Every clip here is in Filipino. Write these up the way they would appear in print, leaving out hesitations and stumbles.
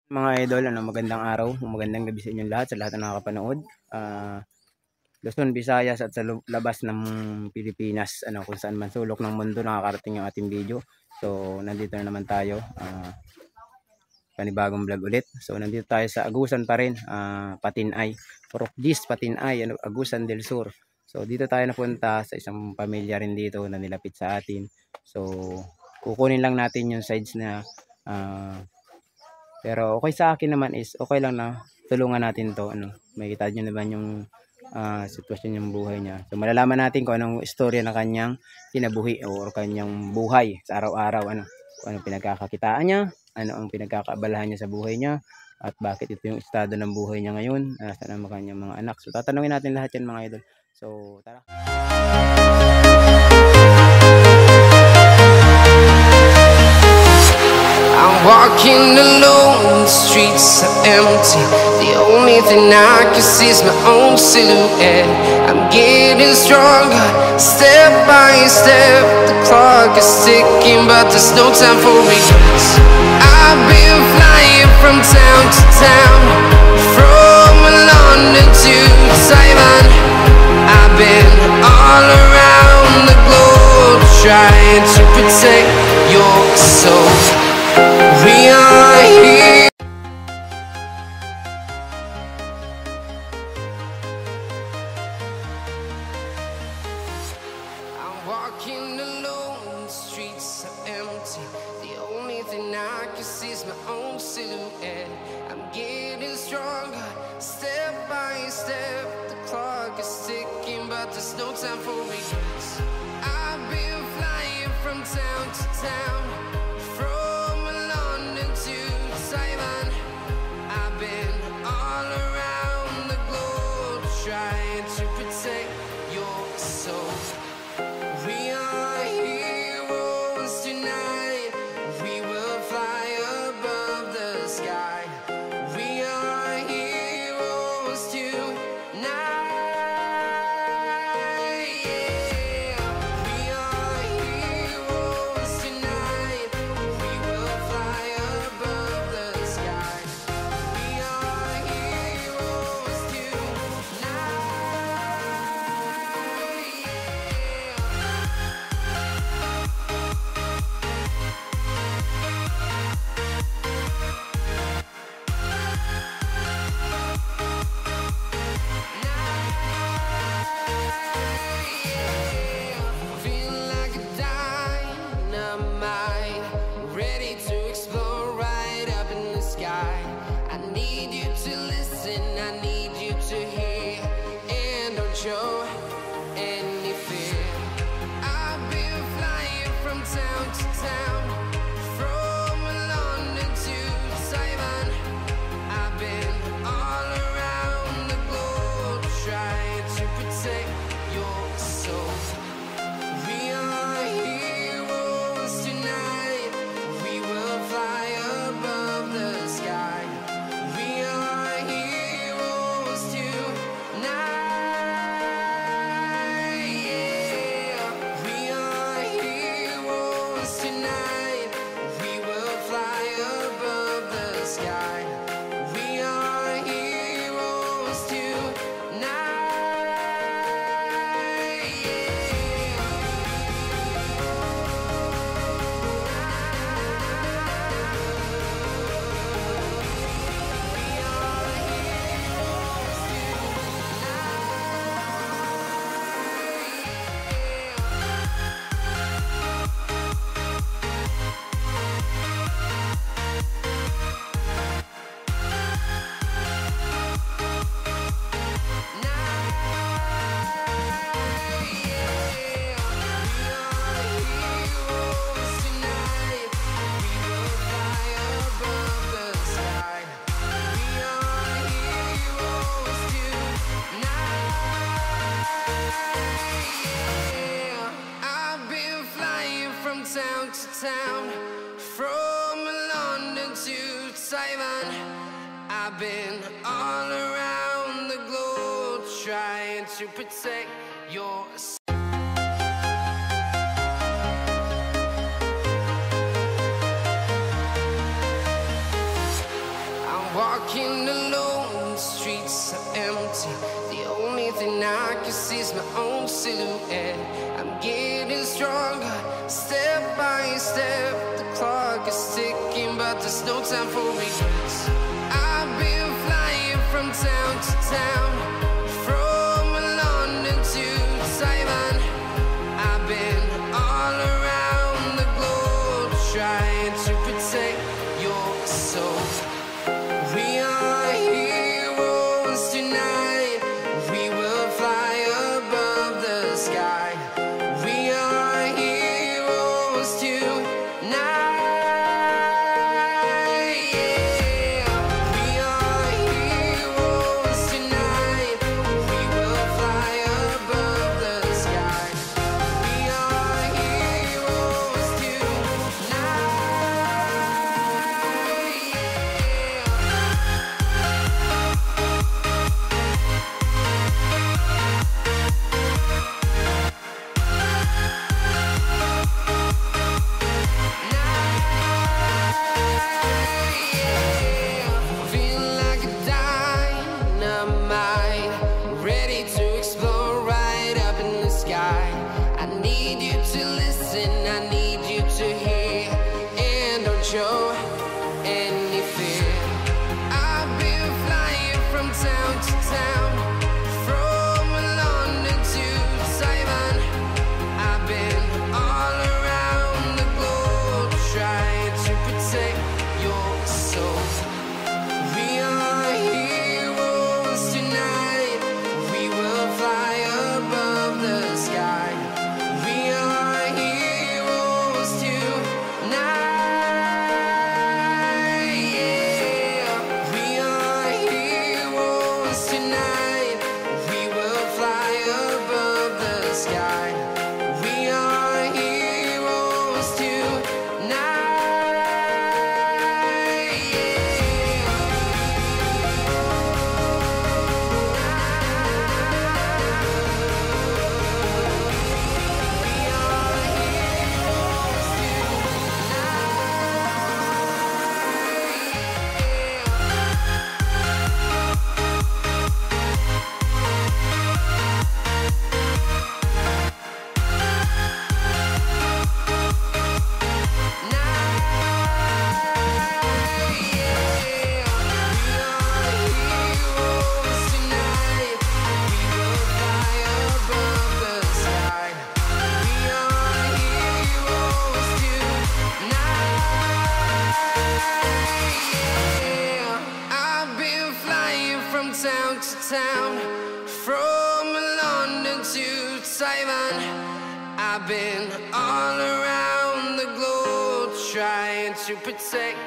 Mga idol, magandang araw, magandang gabi sa inyong lahat, sa lahat na nakakapanood. Luzon, Visayas at sa labas ng Pilipinas, kung saan man sulok ng mundo nakakarating yung ating video. So, nandito na naman tayo, panibagong vlog ulit. So, nandito tayo sa Agusan pa rin, Patinay, Purokdis, Patinay, Agusan del Sur. So, dito tayo napunta sa isang pamilya rin dito na nilapit sa atin. So, kukunin lang natin yung sides na pero okay sa akin naman is okay lang na tulungan natin 'to, makikita niyo naman yung sitwasyon ng buhay niya. So malalaman natin kung anong istorya ng kanyang kinabuhi o kanyang buhay sa araw-araw, kung anong pinagkakakitaan niya, ano ang pinagkakaabalahan niya sa buhay niya, at bakit ito yung estado ng buhay niya ngayon, nasaan ang kanyang mga anak. So tatanungin natin lahat 'yan, mga idol. So tara. Walking alone, the streets are empty. The only thing I can see is my own silhouette. I'm getting stronger, step by step. The clock is ticking, but there's no time for regrets. I've been flying from town to town, from London to Taiwan. I've been all around the globe, trying to protect your soul. We are here. I'm walking alone, the streets are empty. The only thing I can see is my own silhouette. I'm getting stronger, step by step. The clock is ticking, but there's no time for regrets. I've been flying from town to town, I've been all around the globe, trying to protect your soul. We are heroes tonight. We will fly above the sky. We are heroes tonight. Yeah. We are heroes tonight. We will fly above the sky. We are heroes tonight. Feel like a dynamite, ready to explode right up in the sky. I need you to listen, I need you to hear, and don't show any fear. I've been flying from town to town, from London to Taiwan. I've been all around the globe, trying to protect your soul. We are heroes tonight. We will fly above the sky. We are heroes tonight. Yeah. We are heroes tonight. We will fly above the sky. We are heroes tonight. Yeah. I've been flying from town to town, from London to Taiwan. I've been all around the globe, trying to protect your soul. walking alone, the streets are empty. The only thing I can see is my own silhouette. I'm getting stronger, step by step. The clock is ticking, but there's no time for regrets. I've been flying from town to town, from London to Taiwan. I've been all around the globe trying to protect your soul. We are heroes tonight. We will fly above the sky. We are heroes tonight. Yeah. We are heroes tonight. We will fly above the sky. We are heroes tonight. Feeling like a dynamite, ready to explode right up in the sky. I need you to listen, I need you to hear, and don't show any fear. I've been flying from town to town, from London to Taiwan. I've been all around the globe trying to protect your soul. We are heroes tonight. We will fly above the sky. We are heroes tonight. Yeah. We are heroes tonight. We will fly above the sky. We are heroes I've been flying from town to town, from London to Taiwan. I've been all around the globe trying to protect.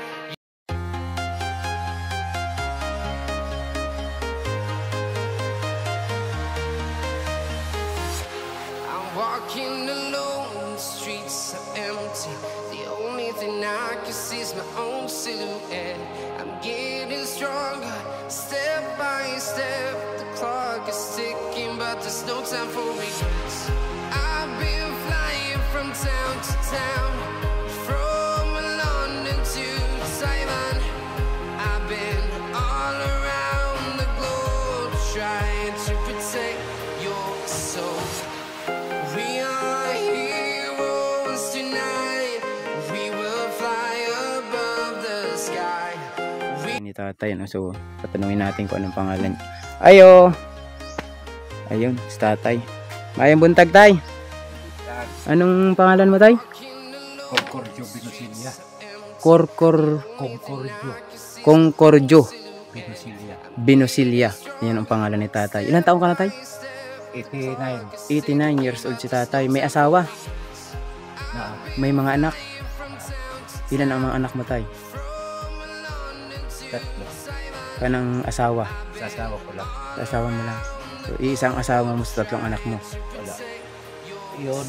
I'm walking alone, the streets are empty. The only thing I can see is my own silhouette. I'm getting stronger, step by step. The clock is ticking, but there's no time for regrets. I've been flying from town to town, from London to Taiwan. I've been all around the globe trying to protect your soul. We are heroes tonight. We will fly above the sky. Ni tatay, no? So tatanungin natin kung anong pangalan. Ayo. Ayun, si tatay. Mayang buntag, tay. Anong pangalan mo, tay? Concordio Binosilia. Concordio Binosilia. Binosilia. Yan ang pangalan ni tatay. Ilang taong ka na, tay? 89 89 years old si tatay. May asawa. na May mga anak. Ilan ang mga anak mo, tay? tatlo. Kanang asawa. Sa asawa ko lang. Sa asawa mo lang. So, iisang asawa mo sa tatlong anak mo. Wala. Yun.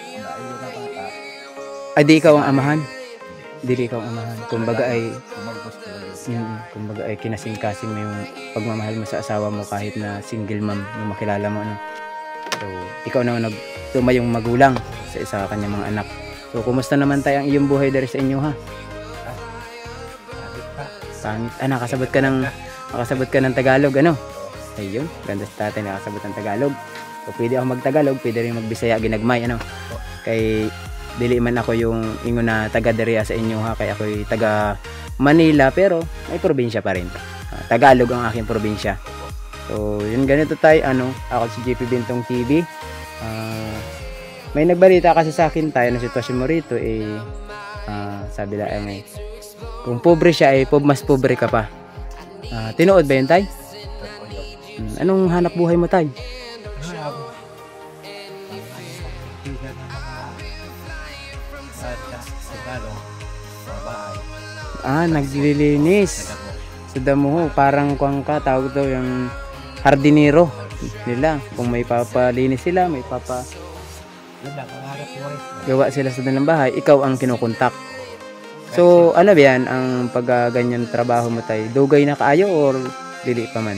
Ayun na bata. Ay, di ikaw ang amahan? Di ikaw ang amahan. Kumbaga ay, Kumalbos ko lang. kumbaga ay kinasing-kasing mo yung pagmamahal mo sa asawa mo kahit na single mom yung makilala mo. Ano? So, ikaw naman tumayong magulang sa isa kanyang mga anak. So, kumusta naman tayo ang iyong buhay dari sa inyo, ha? Sabi pa. Pangit. Nakasabot ka ng Tagalog, ano? Ayun, ganda sa tatay, nakasabot ng Tagalog. So, pwede ako mag-Tagalog, pwede rin mag-Bisaya, ginagmay, ano? Kay, dili man ako yung ingon na taga diriya sa inyo, ha? Kaya ako'y taga Manila, pero may probinsya pa rin. Tagalog ang aking probinsya. So, yun, ganito tayo, ano? Ako si JP Bintong TV. May nagbalita kasi sa akin tayo na sitwasyon mo rito, sabi lang, kung pobre siya, mas pobre ka pa. Tinuod ba yun, tay? Anong hanap buhay mo, tay? Naglilinis sa damo. Parang kuwang ka, tawag daw yung hardinero nila. Kung may papalinis sila, may gawa sila sa dalang bahay, ikaw ang kinukontak. So, ano ba yan, ang pag ganyan trabaho mo, tay? Dugay na kaayo or dili pa man?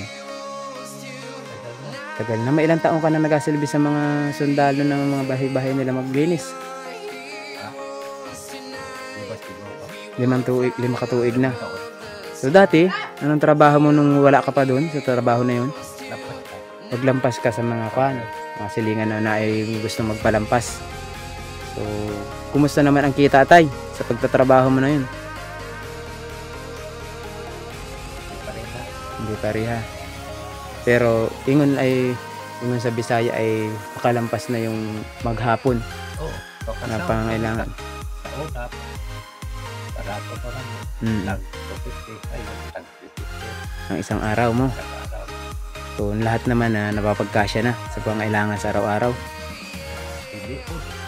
Tagal na. May ilang taong ka na nagasilbi sa mga sundalo ng mga bahay-bahay nila maglinis? 5 katuig na. So dati, anong trabaho mo nung wala ka pa doon sa trabaho na yun? Maglampas ka sa mga mga silingan na ay gusto magpalampas. So, kumusta naman ang kita, tay, sa pagtatrabaho mo na yun? Hindi pareha. Pero ingon sa Bisaya ay makalampas na yung maghapon. Na pangailangan. Ang isang araw mo. So, lahat naman na napapagkasya na sa pangailangan sa araw-araw.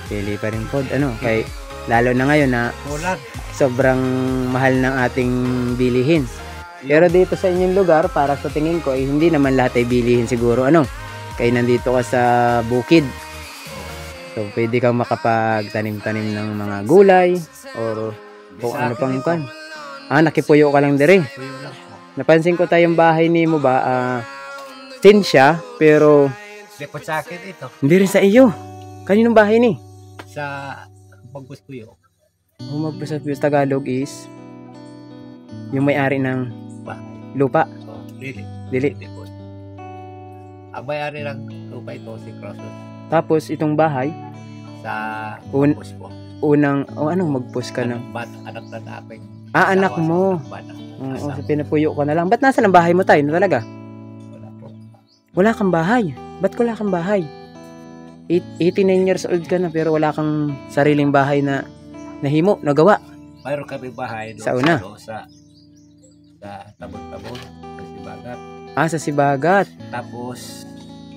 Pili pa rin po. Kay, lalo na ngayon na sobrang mahal ng ating bilihin. Pero dito sa inyong lugar, para sa tingin ko, hindi naman lahat ay bilihin siguro. Kaya nandito ka sa bukid. So, pwede kang makapagtanim-tanim ng mga gulay or kung ano pang kan. Nakipuyo ka lang dire. Napansin ko tayong bahay ni mo ba, tin siya, pero Likod sa akin ito. hindi rin sa iyo. Kaninong bahay ni? Sa Pagpuspuyo. Magpasa Tagalog is yung may-ari ng Bahay. lupa. Dili. Likod. Ang may-ari ng lupa ito, si Crossos. Tapos itong bahay, Sa Un- Pagpuspo. magpus ka ng Anak na aking anak mo. Oo, so pinapuyo ka na lang. Ba't nasa ng bahay mo, tayo na talaga? Wala po. Wala kang bahay. Ba't wala kang bahay? 89 years old ka na pero wala kang sariling bahay na nahimo, nagawa. Mayroon kami bahay doon Sa una? sa Tabon-Tabon, sa Sibagat. Sa Sibagat. Tapos,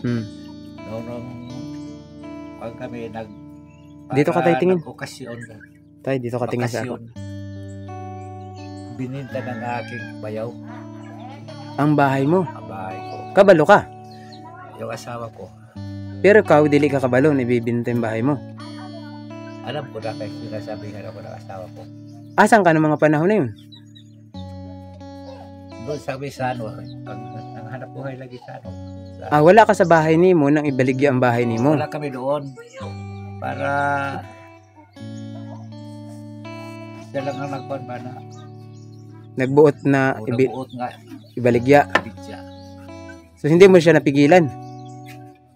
noong pag kami Dito ka tayo tingin. Okasyon. Tay, dito ka tingin sa ako. Bininta ng aking bayaw Ang bahay mo. ang bahay ko. Kabalo ka. Yung asawa ko. Pero ikaw, dili ka kabalo, ibibinta yung bahay mo. Alam ko na kasi sinasabihan ako ng asawa ko. Asan ka ng mga panahon na yun? Doon sa Misano, ang hanap buhay lagi sa ano. Wala ka sa bahay ni mo nang ibaligya ang bahay ni mo. Wala kami doon. Para siya lang ang nagkuhan ba na Nagbuot na nagbuot nga ibaligya. bitya. So hindi mo siya napigilan.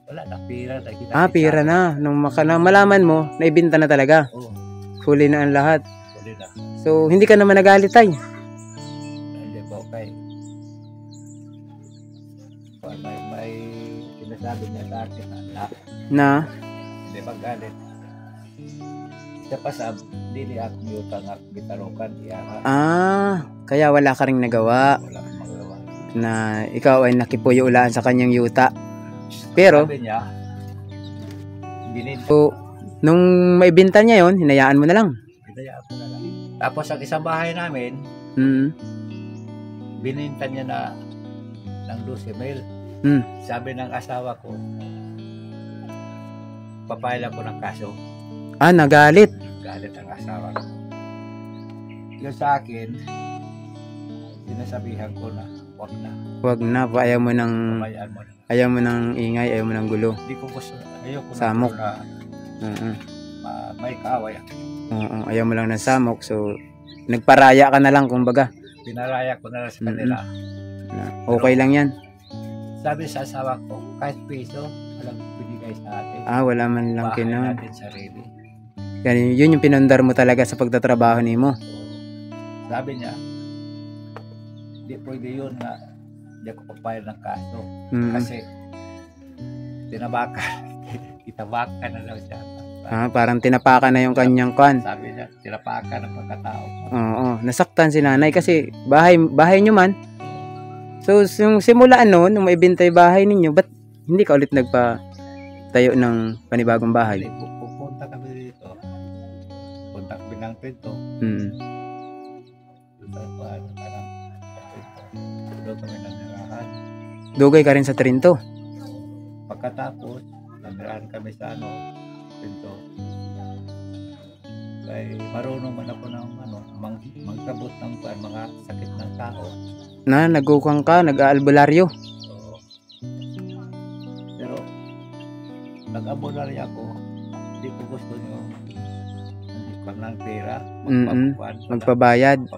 Wala na, pira na. Pira na. Nung malaman mo, naibinta na talaga. Oo, Huli na ang lahat. huli na. So hindi ka naman nagalit, tay. Hindi ba okay? May sinasabi niya sa akin na hindi magalit. Siya pa sa dili ako yutang at bitarokan iya Kaya wala ka ring nagawa wala akong magawa. na ikaw ay nakipuyo ulaan sa kanyang yuta. Pero, Sabi niya, so, nung maibinta niya yon, hinayaan mo na lang. binayaan ko na lang. Tapos ang isang bahay namin, bininta niya na ng 12 mil. Sabi ng asawa ko, papayala ko ng kaso. Nagalit. Galit ang asawa ko. Yung sa akin, sinasabihan ko na, wag na. Wag na, ayaw mo ng Pabayaan mo na. ayaw mo ng ingay, ayaw mo ng gulo. Hindi ko gusto, ayoko na Samok. na may kaaway. Ayaw mo lang ng samok. So, nagparaya ka na lang, kumbaga. pinaraya ko na lang sa kanila. Okay lang yan. Sabi sa asawa ko, kahit piso, walang binigay sa atin. Wala man lang Bahay kinon. natin sarili. Yan, yun yung pinundar mo talaga sa pagtatrabaho nimo. Sabi niya, hindi pwede yun na hindi ako papayag ng kaso. Kasi itabakan na lang siya. Parang tinapakan na yung kanyang kwan. Sabi niya, tinapakan ng pagkatao mo. Oo, nasaktan si nanay kasi bahay nyo man. So, yung simulaan noon, nung maibenta yung bahay ninyo, ba't hindi ka ulit nagpa-tayo ng panibagong bahay? Pupunta kami dito. Punta kami ng pinto. Doon kami nanirahan. Dugay ka rin sa Trinto. Pagkatapos, nanirahan kami sa pinto. Kaya marunong man ako ng magkabot ng mga sakit ng tao. Nagukang ka, nag-aalbularyo. So, pero nag-albularyo ako, hindi ko gusto yung pag ng pera, magpabayad.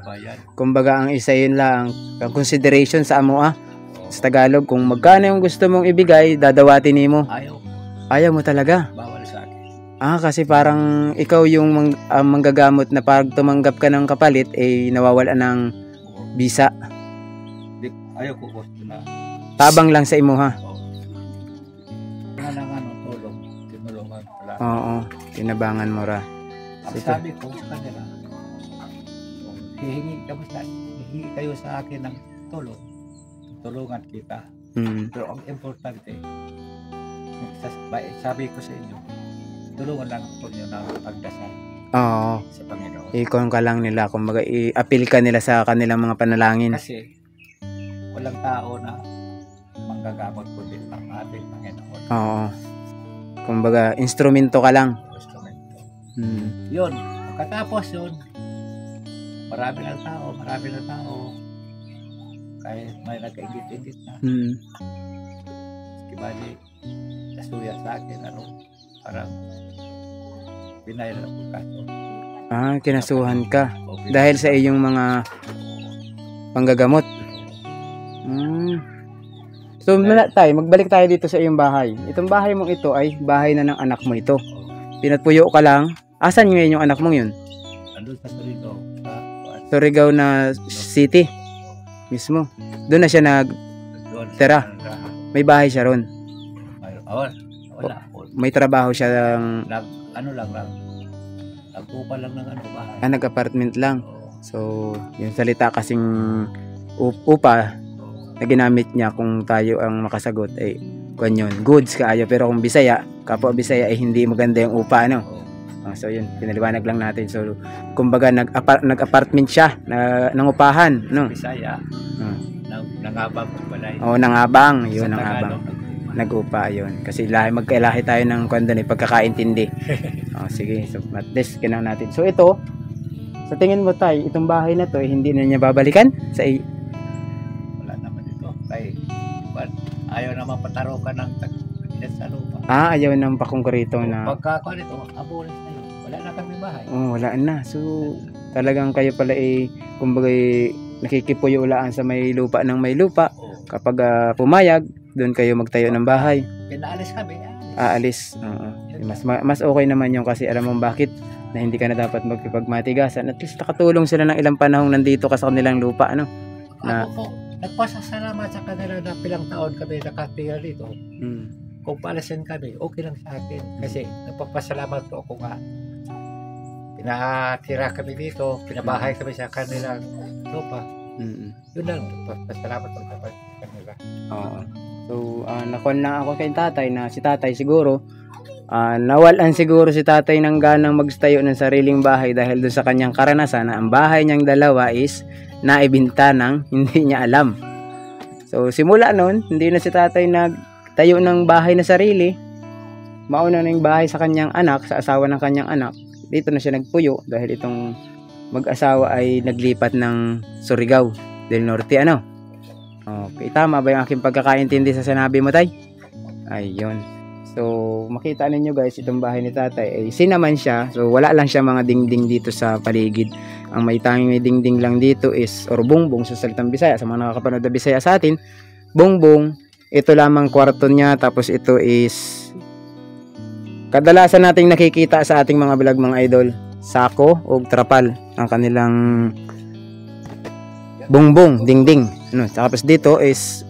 Kumbaga ang isa yun lang, ang consideration sa amo sa Tagalog, kung magkano yung gusto mong ibigay, dadawatin mo. Ayaw mo talaga. Bawal sa akin. Kasi parang ikaw yung manggagamot na pag tumanggap ka ng kapalit, nawawala ng bisa. Ayaw ko gusto na. Tabang lang sa imo ha. Tulong. Tinulungan pala. Oo, tinabangan mo ra. Ang sabi ko sa kanila, hihingi kayo sa akin ng tulong. Tulungan kita. Pero ang importante, sabi ko sa inyo, tulungan lang po nyo ng pagdasal. Oo. Sa Panginoon. Ikon ka lang nila, kumbaga i-appeal ka nila sa kanilang mga panalangin. Kasi walang tao na manggagamot kundi ang ating Panginoon. Oo. Kumbaga, instrumento ka lang. Instrumento. Yun. Pagkatapos yun, marami ng tao. Kahit may nagkaingit-ingit na. Kibali, nasuya sa akin, parang binayad na po kaso. Kinasuhan ka. Dahil sa iyong mga panggagamot. So, magbalik tayo dito sa iyong bahay. Itong bahay mong ito ay bahay na ng anak mo ito. Pinatpuyo ka lang. Asan ngayon yung anak mong yun? Andun sa Surigao. Surigao na city. Mismo. Doon na siya nagtira. May bahay siya ron. Wala. May trabaho siya Nag-upa lang ng bahay. Nag-apartment lang. So, yung salita kasing upa na ginamit niya kung tayo ang makasagot ay goods kaayo, pero kung Bisaya, kapwa Bisaya ay hindi maganda yung upa so yun, pinaliwanag lang natin. So kumbaga nag-apartment siya nangupahan Bisaya nangabang balay. Nangabang yun, nangabang nag-upa yun kasi magkailahi tayo ng pagkakaintindi. Sige, so at least kinang natin. So ito, sa tingin mo tayo, itong bahay na to hindi na niya babalikan sa ayaw naman patarokan ng tag-inat sa lupa. Ayaw ng pakongkrito na. Pagka nito, abolis na yun. Wala na kami bahay. Wala na. So, talagang kayo pala kumbaga nakikipuyulaan sa may lupa ng may lupa. Kapag pumayag, doon kayo magtayo ng bahay. Pinaalis kami. Aalis. Mas okay naman yun kasi alam mo bakit na hindi ka na dapat magkipagmatigasan. At least nakatulong sila ng ilang panahong nandito ka sa kanilang lupa. Nagpasasalamat sa kanila na pilang taon kami nakatira dito. Kung paalasin kami, okay lang sa akin. Kasi nagpapasalamat po ako nga. Pinatira kami dito, pinabahay kami sa kanilang lupa. Yun lang, nagpapasalamat po sa kanila. So, nakuha lang ako kay tatay na si tatay siguro, nawalan siguro si tatay ng ganang magtayo ng sariling bahay dahil doon sa kanyang karanasan na ang bahay niyang dalawa is naibinta ng hindi niya alam. So simula noon, hindi na si tatay nagtayo ng bahay na sarili. Mauna na yung bahay sa kanyang anak, sa asawa ng kanyang anak. Dito na siya nagpuyo dahil itong mag-asawa ay naglipat ng Surigao del Norte. Okay, tama ba yung aking pagkakaintindi sa sinabi mo, tay? Ayun. So makita ninyo guys, itong bahay ni tatay ay sinaman siya. So wala lang siya mga dingding dito sa paligid. Ang may tanging may dingding lang dito is or bongbong sa salitang Bisaya. Sa mga nakakapanood na Bisaya sa atin, bongbong, ito lamang kwarto niya. Tapos ito is kadalasan nating nakikita sa ating mga vlog mga idol, sako o trapal ang kanilang bongbong, dingding. Ano, tapos dito is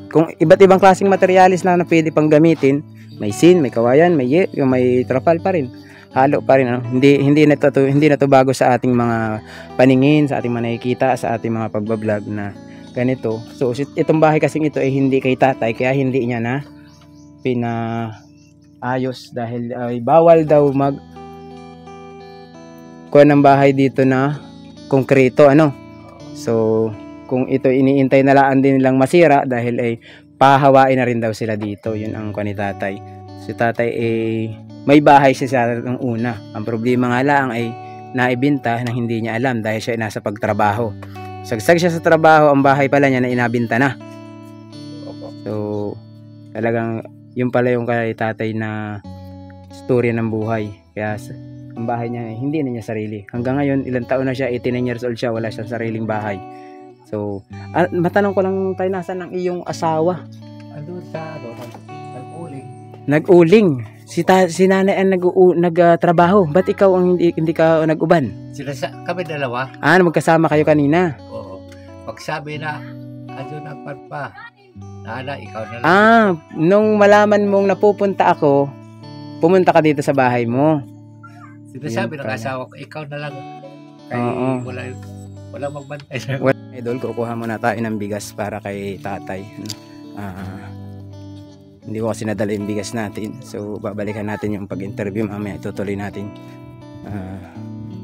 kung iba't ibang klaseng materialis na pwede pang gamitin, may sin, may kawayan, may trapal pa rin. Halo pa rin, ano? Hindi na to bago sa ating mga paningin, sa ating mga nakikita, sa ating mga pagbablog na ganito. So itong bahay kasing ito ay hindi kay tatay, kaya hindi niya na pinaayos dahil ay bawal daw kuha ng bahay dito na konkreto, ano. So kung ito iniintay na laan din nilang masira dahil ay pahawain na rin daw sila dito. Yun ang kuha ni tatay. Si tatay may bahay siya ng una. Ang problema nga lang ay naibinta na hindi niya alam dahil siya ay nasa pagtrabaho. Sagsag siya sa trabaho, ang bahay pala niya na inabinta na. So talagang yun pala yung kay tatay na storya ng buhay. Kaya ang bahay niya hindi na niya sarili. Hanggang ngayon, ilang taon na siya, 89 years old siya, wala siyang sariling bahay. So, matanong ko lang tayo, nasaan ang iyong asawa? Andun sa nag-uling. Nag-uling. Si nanay ang nagtrabaho. Ba't ikaw ang hindi ka nag-uban? Kami dalawa. Magkasama kayo kanina. Oo. Pagsabi na, andun ang pa. Nana, ikaw na lang. Nung malaman mong napupunta ako, pumunta ka dito sa bahay mo. Sinasabi ng asawa ko, ikaw na lang. Kaya wala magbantay. Idol, kukuha muna tayo ng bigas para kay tatay. Hindi ko kasi nadala yung bigas natin. So, babalikan natin yung pag-interview. Mamaya itutuloy natin.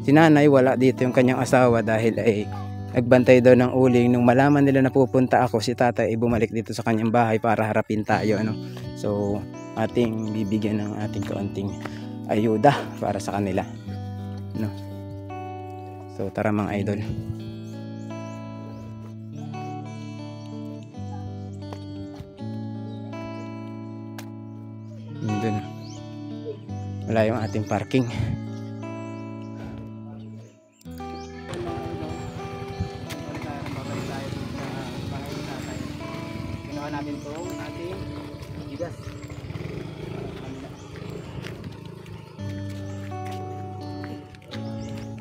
Si nanay, wala dito yung kanyang asawa dahil ay nagbantay daw ng uling. Nung malaman nila na pupunta ako, si tatay ay bumalik dito sa kanyang bahay para harapin tayo. Ano? So, ating bibigyan ng ating kaunting ayuda para sa kanila. No? So, tara mga idol. Doon. Wala yung ating parking. Ginawa natin itong ating bigas.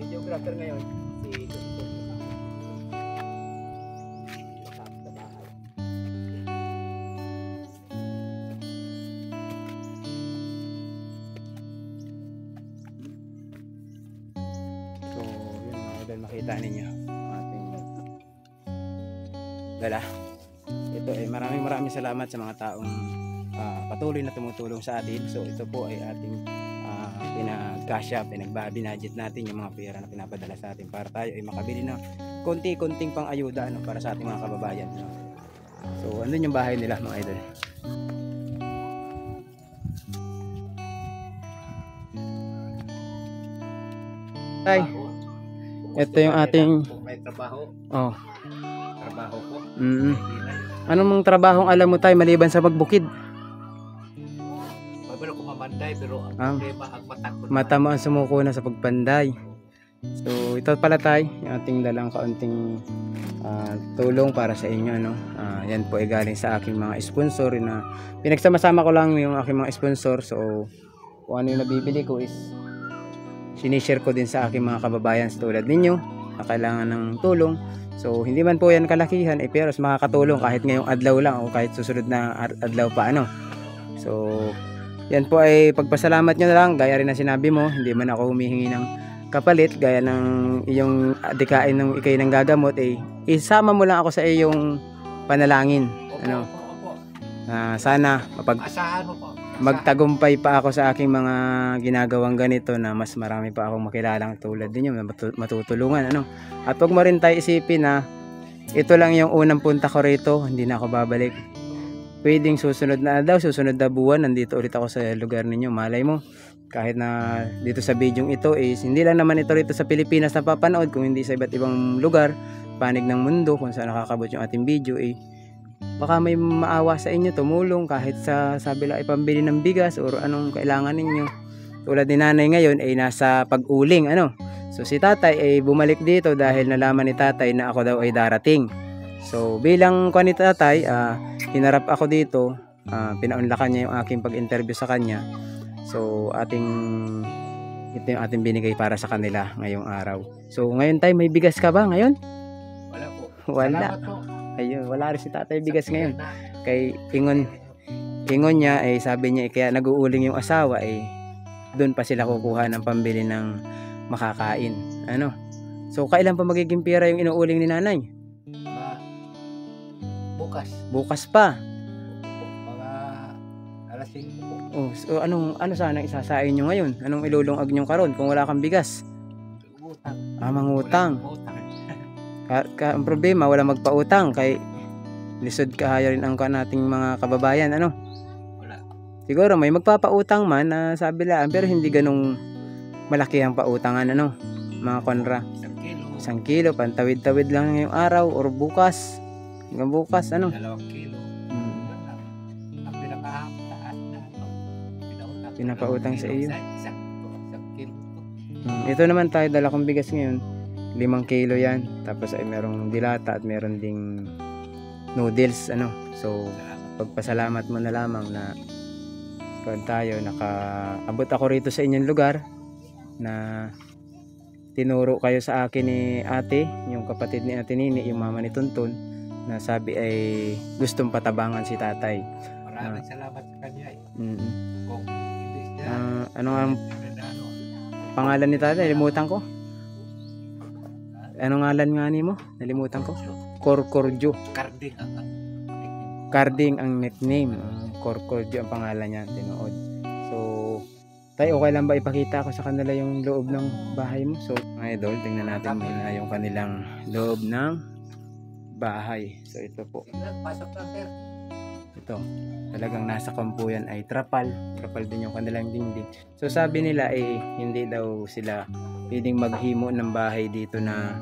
Videographer ngayon si makita ninyo ating dala. Ito ay maraming salamat sa mga taong patuloy na tumutulong sa atin. So ito po ay ating binadget natin yung mga pera na pinapadala sa atin para tayo ay makabili ng konti-konting pang ayuda para sa ating mga kababayan. So andun yung bahay nila mga idol. Ay, ito yung ating may trabaho. Trabaho ko. Anong mga trabahong alam mo tayo maliban sa magbukid? Pero kung mamanday, pero ang problema ang mata ko. Mata mo ang sumuko na sa pagpanday. So ito pala tayo, yung ating dalang kaunting tulong para sa inyo. Yan po ay galing sa aking mga sponsor na pinagsama-sama ko lang yung aking mga sponsor. So kung ano yung nabibili ko is sinishare ko din sa aking mga kababayan tulad ninyo na kailangan ng tulong. So hindi man po yan kalakihan pero makakatulong kahit ngayong adlaw lang o kahit susunod na adlaw pa So yan po ay pagpasalamat nyo na lang, gaya rin na sinabi mo, hindi man ako humihingi ng kapalit gaya ng iyong adikain ng ikay ng gagamot isama mo lang ako sa iyong panalangin. Sana asahan mo po. Magtagumpay pa ako sa aking mga ginagawang ganito na mas marami pa akong makilalang tulad ninyo na matutulungan. At wag mo rin tayo isipin na ito lang yung unang punta ko rito, hindi na ako babalik. Pwedeng susunod na buwan nandito ulit ako sa lugar ninyo. Malay mo, kahit na dito sa bidyong ito hindi lang naman ito rito sa Pilipinas na papanood, kung hindi sa iba't ibang lugar, panig ng mundo kung saan nakakabot yung ating video baka may maawa sa inyo, tumulong kahit sa sabi lang ay pambili ng bigas or anong kailangan ninyo. Tulad ni nanay ngayon ay nasa pag-uling ano. So si tatay ay bumalik dito dahil nalaman ni tatay na ako daw ay darating. So bilang ni tatay, hinarap ako dito, pinaunlakan niya yung aking pag-interview sa kanya. So ito yung ating binigay para sa kanila ngayong araw. So ngayon tayo, may bigas ka ba ngayon? Wala po. Wala. Salamat po. Ayun, wala rin si tatay bigas ngayon. Kay ingon niya ay sabi niya kaya nag-uuling yung asawa doon pa sila kukuha ng pambili ng makakain. Ano? So kailan pa magiging pera yung inuuling ni nanay? Bukas. Bukas pa. Mga alas 5 po. Oh, so ano sana isasain nyo ngayon? Anong ilulungag nyo karon kung wala kang bigas? Utang. Mangutang. Utang. Ang problema, wala magpautang kay lisod kahaya rin ang nating mga kababayan, ano? Wala. Siguro may magpapautang man na sabi lang, pero hindi ganong malaki ang pautangan, ano? Mga konra. 1 kilo. 1 kilo, pantawid-tawid lang ngayong araw or bukas. Hanggang bukas, ano? 2 kilo. Ang pinakahataas na Pinapautang sa iyo. 1 kilo. Ito naman tayo, dala kong bigas ngayon. 5 kilo yan. Tapos ay merong dilata at meron ding noodles, ano. So, pagpasalamat mo na lamang na kung tayo, nakaabot ako rito sa inyong lugar na tinuro kayo sa akin ni ate, yung kapatid ni ate Nini, yung mama ni Tuntun, na sabi ay gustong patabangan si tatay. Maraming salamat sa kanya eh. Kung hindi siya, Ano ang pangalan ni tatay? Nalimutan ko. Anong ngalan nga ni mo? Nalimutan ko. Korkorjo. Carding ang nickname. Korkorjo ang pangalan niya, tinuod. So, tayo okay lang ba ipakita ko sa kanila yung loob ng bahay mo? So, mga idol, tingnan natin muna yung kanilang loob ng bahay. So, ito po. Pasok na sir. Ito. Talagang nasa kampuyan ay trapal. Trapal din yung kanilang dingding. So, sabi nila hindi daw sila pwedeng maghimo ng bahay dito na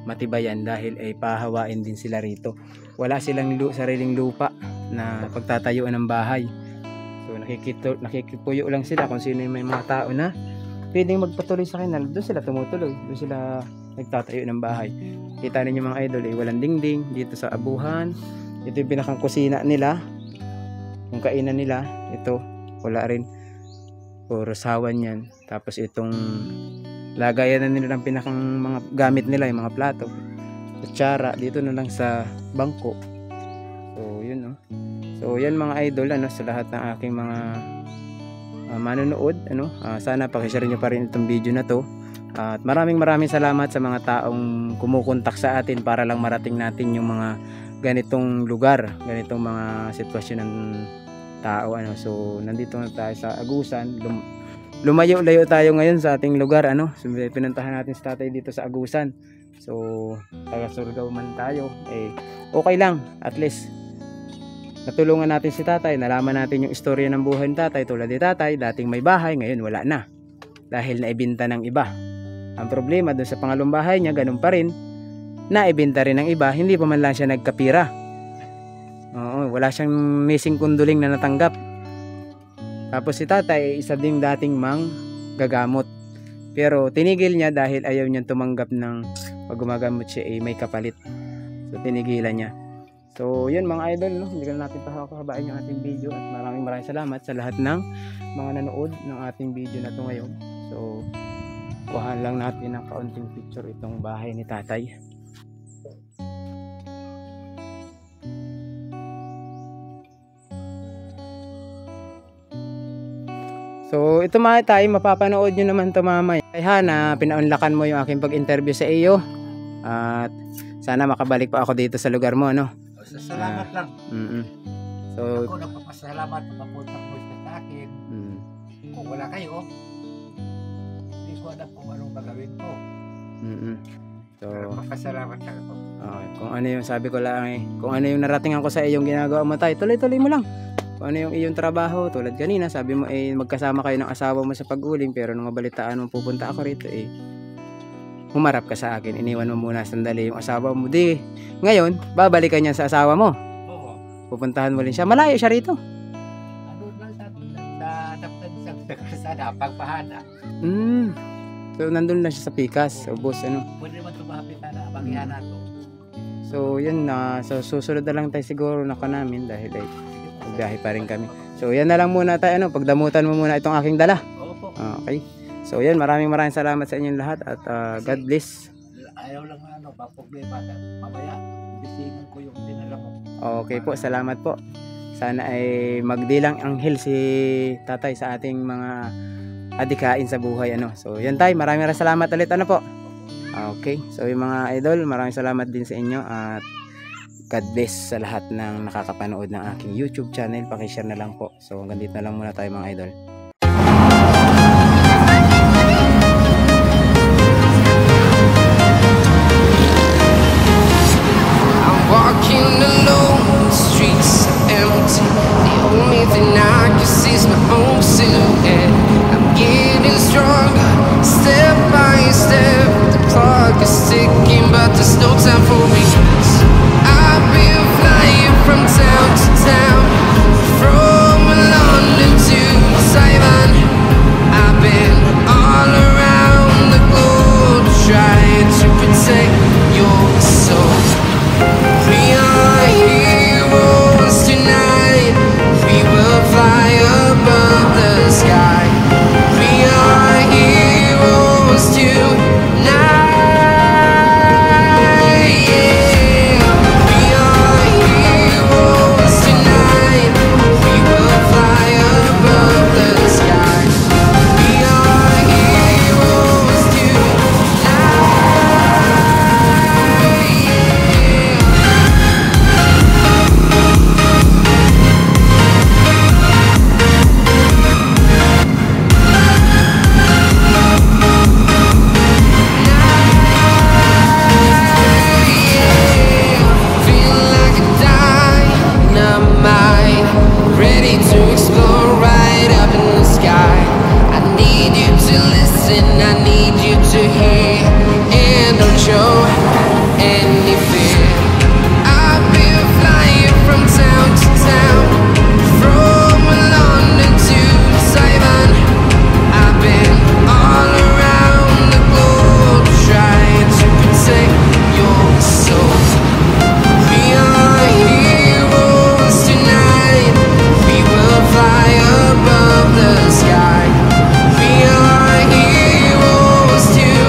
matibayan dahil ay pahawain din sila rito. Wala silang sariling lupa na pagtatayuan ng bahay. So nakikipuyo lang sila kung sino yung may mga tao na pwedeng magpatuloy sa kanila. Doon sila tumutuloy. Doon sila nagtatayo ng bahay. Kita ninyo mga idol, walang dingding dito sa abuhan. Ito yung pinakang kusina nila. Yung kainan nila, ito wala rin. Puro sawan yan. Tapos itong lagayan na nila ng pinakang mga gamit nila, yung mga plato, kutsara, dito na lang sa bangko. So yun So yan mga idol, sa lahat ng aking mga manonood, sana pakishare nyo pa rin itong video na to. At maraming salamat sa mga taong kumukontak sa atin para lang marating natin yung mga ganitong lugar, ganitong mga sitwasyon ng tao. So nandito na tayo sa Agusan. Lumayo-layo tayo ngayon sa ating lugar. So, pinuntahan natin si tatay dito sa Agusan. So taga Surigao man tayo, okay lang, at least natulungan natin si tatay, nalaman natin yung istorya ng buhay ng tatay. Tulad ni tatay, dating may bahay, ngayon wala na dahil naibenta ng iba. Ang problema doon sa pangalawang bahay niya, ganun pa rin, naibenta rin ng iba, hindi pa man lang siya nagkapira. Wala siyang missing kunduling na natanggap. Tapos si tatay, isa ding dating gagamot. Pero tinigil niya dahil ayaw niyang tumanggap ng pag gumagamot siya may kapalit. So tinigilan niya. So yun mga idol, hindi na natin pahabain yung ating video. At maraming salamat sa lahat ng mga nanood ng ating video na to ngayon. So kuhaan lang natin ng kaunting picture itong bahay ni tatay. So ito mga tayo, mapapanood nyo naman ito mamaya. Kaya na pinaunlakan mo yung aking pag-interview sa iyo. At sana makabalik pa ako dito sa lugar mo, Salamat lang. So Ako nagpapasalamat na mapunta mo sa akin. Kung wala kayo, hindi ko alam kung anong gagawin ko. So Pero magpasalamat lang ako. kung ano yung sabi ko lang kung ano yung naratingan ko sa iyong ginagawa mo tayo, tuloy-tuloy mo lang. Kung ano yung iyong trabaho, tulad kanina, sabi mo magkasama kayo ng asawa mo sa pag-uling, pero nung mabalitaan mo pupunta ako rito humarap ka sa akin, iniwan mo muna sandali yung asawa mo. Di, ngayon, babalikan niya sa asawa mo. Oo. Pupuntahan mo rin siya. Malayo siya rito. Ano lang sa kalsada, pagpahana. So, nandun lang siya sa Pikas. So, boss, ano. Pwede naman tumapit na mangyana to. So, yun na. So, susunod na lang tayo siguro na ka namin dahil ay biyahe pa rin kami. So, yan na lang muna tayo. Ano, pagdamutan mo muna itong aking dala. Opo. Okay. So, yan. Maraming salamat sa inyong lahat at God bless. Ayaw lang problema. Mamaya, bisingan ko yung dinala mo. Okay po. Salamat po. Sana ay magdilang anghel si tatay sa ating mga adikain sa buhay. Ano. So, yan tayo. Maraming salamat ulit. Ano po? Okay. So, yung mga idol, maraming salamat din sa inyo at God bless sa lahat ng nakakapanood ng aking YouTube channel. Pakishare na lang po. So, hanggang dito na lang muna tayo mga idol. I'm walking alone, the streets are empty. The only thing I can see is my own silhouette. I'm getting stronger, step by step. The clock is ticking, but there's no time for regrets. I've been flying from town to town, from London to Taiwan. I've been all around the globe trying to protect your soul. We are heroes tonight. We will fly above the sky. We are heroes tonight. Yeah. We are heroes tonight. We will fly above the sky. We are heroes tonight. Yeah. Feel like a dynamite, ready to explode right up in the sky. I need you to listen, I need you to hear, and don't show any fear. I've been flying from town to town, from London to Taiwan. I've been all around the globe trying to protect your soul. We are heroes tonight. We will fly above the sky. We are heroes tonight.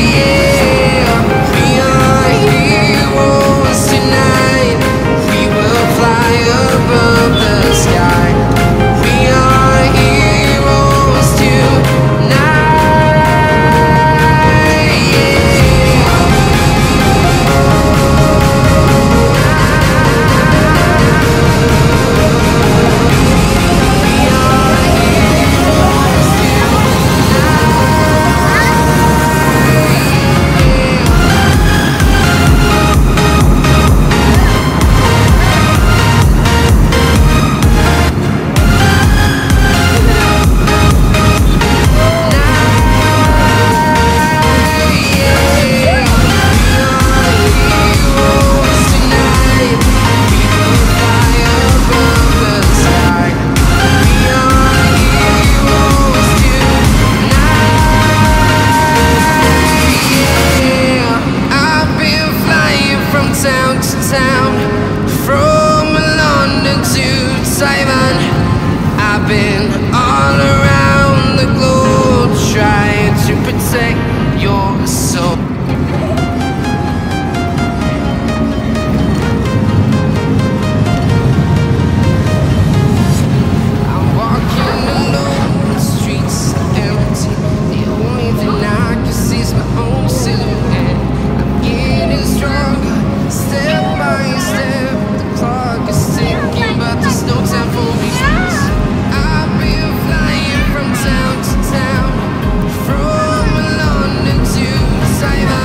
Yeah. We are heroes tonight. We will fly above the sky. We are heroes tonight. Yeah. I've been flying from town to town, from London to Taiwan. I've been all around the globe trying to protect your soul. I'm walking alone, the streets are empty. The only thing I can see is my own silhouette. I'm getting stronger, step by step. The clock is ticking, but there's no time for regrets. I've been flying from town to town, from London to Taiwan.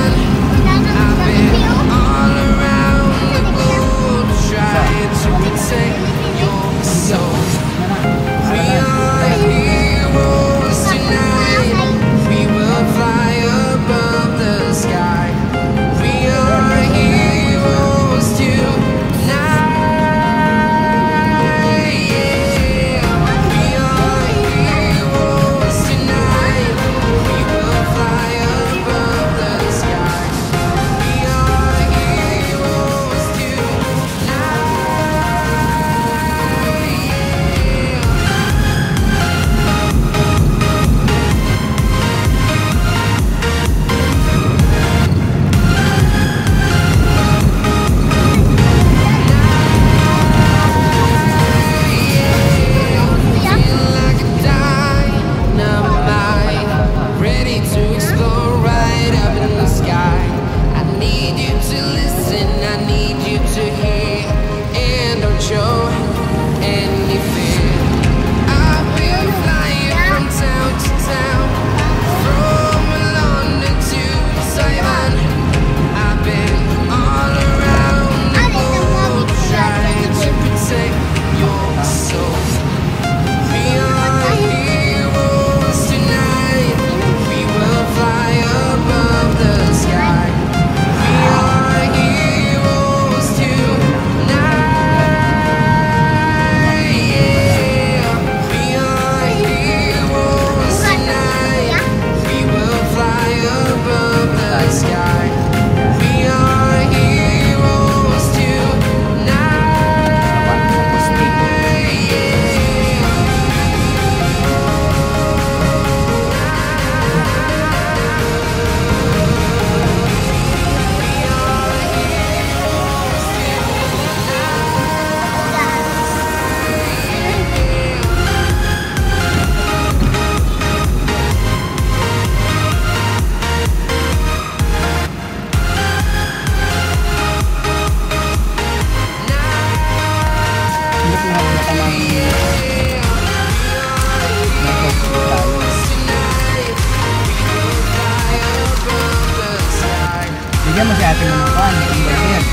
Bigyan mo si ate mo ng pan, ng burger.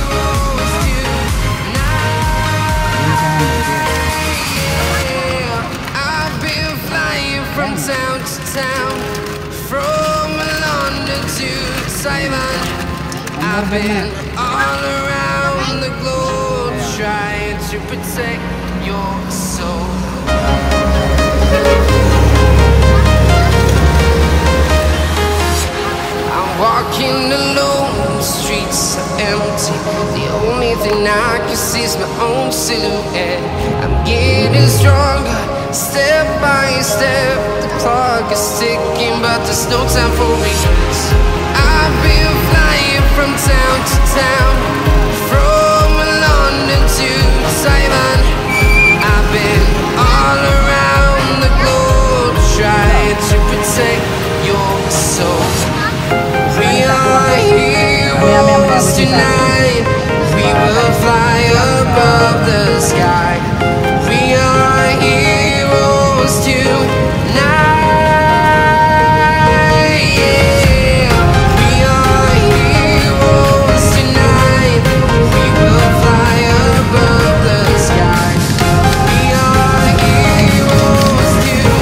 I've been flying from town to town, from London to Taiwan. I've been all around the globe trying to protect your soul. I'm walking alone, the streets are empty. The only thing I can see is my own silhouette. I'm getting stronger, step by step. The clock is ticking, but there's no time for regrets. I've been flying from town to town, from London to Taiwan. I've been all around the globe trying to protect your soul. We are heroes tonight. We will fly above the sky. We are heroes tonight. Yeah. We are heroes tonight. We will fly above the sky. We are heroes tonight.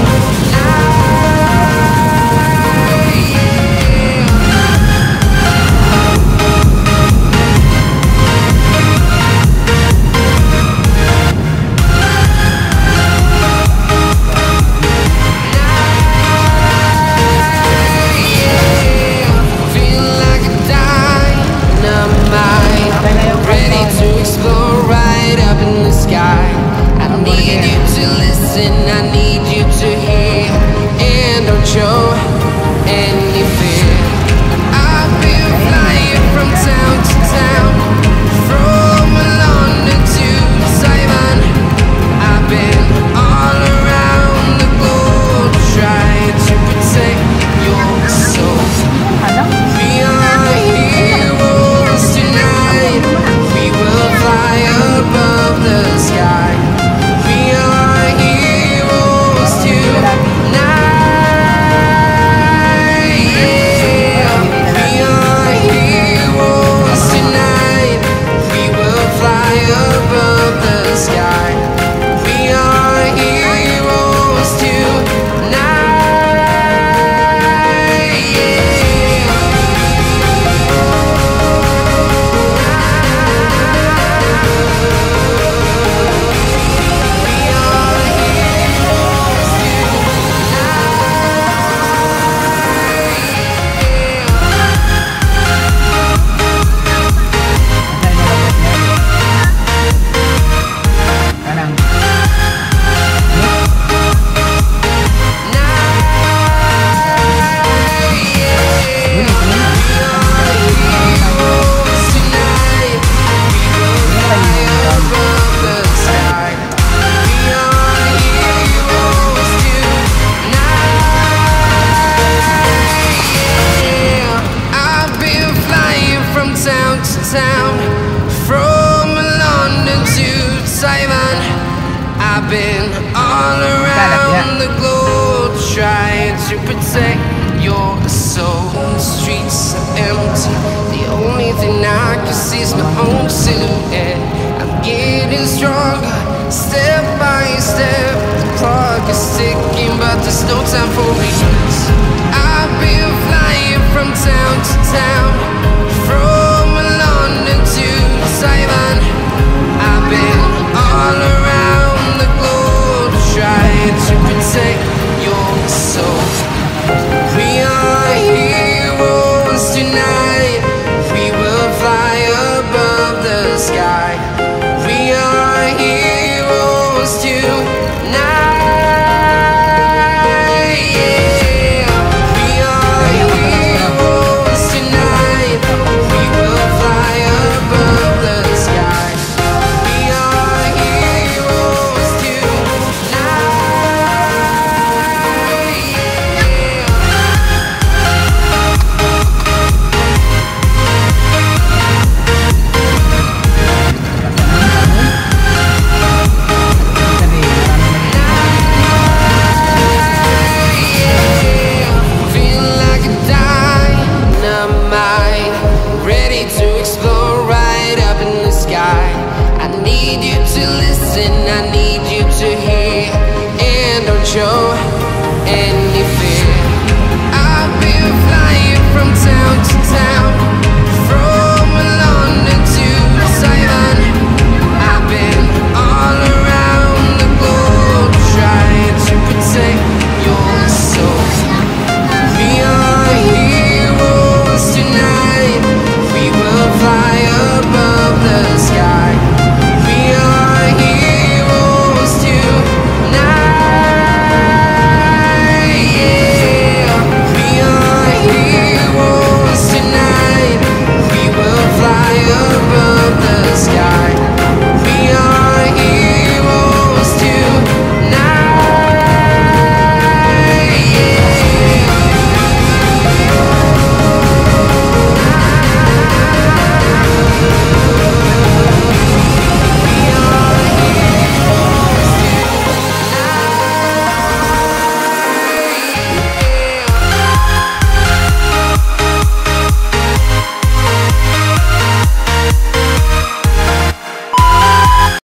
Feel like a dynamite, ready to explore right up in the sky. I need you to listen, I need you to hear, and don't show any fear. I've been flying from town to town, from London to Taiwan. I've been all around the globe trying to protect your soul. We are heroes tonight. We will fly above the sky. We are heroes tonight. Yeah. We are heroes tonight. We will fly above the sky. We are heroes tonight. I've been flying from town to town, from London to Taiwan. I've been all around the globe trying to protect your soul. The streets are empty, the only thing I can see is my own silhouette. I'm getting stronger, step by step. The clock is ticking, but there's no time for me.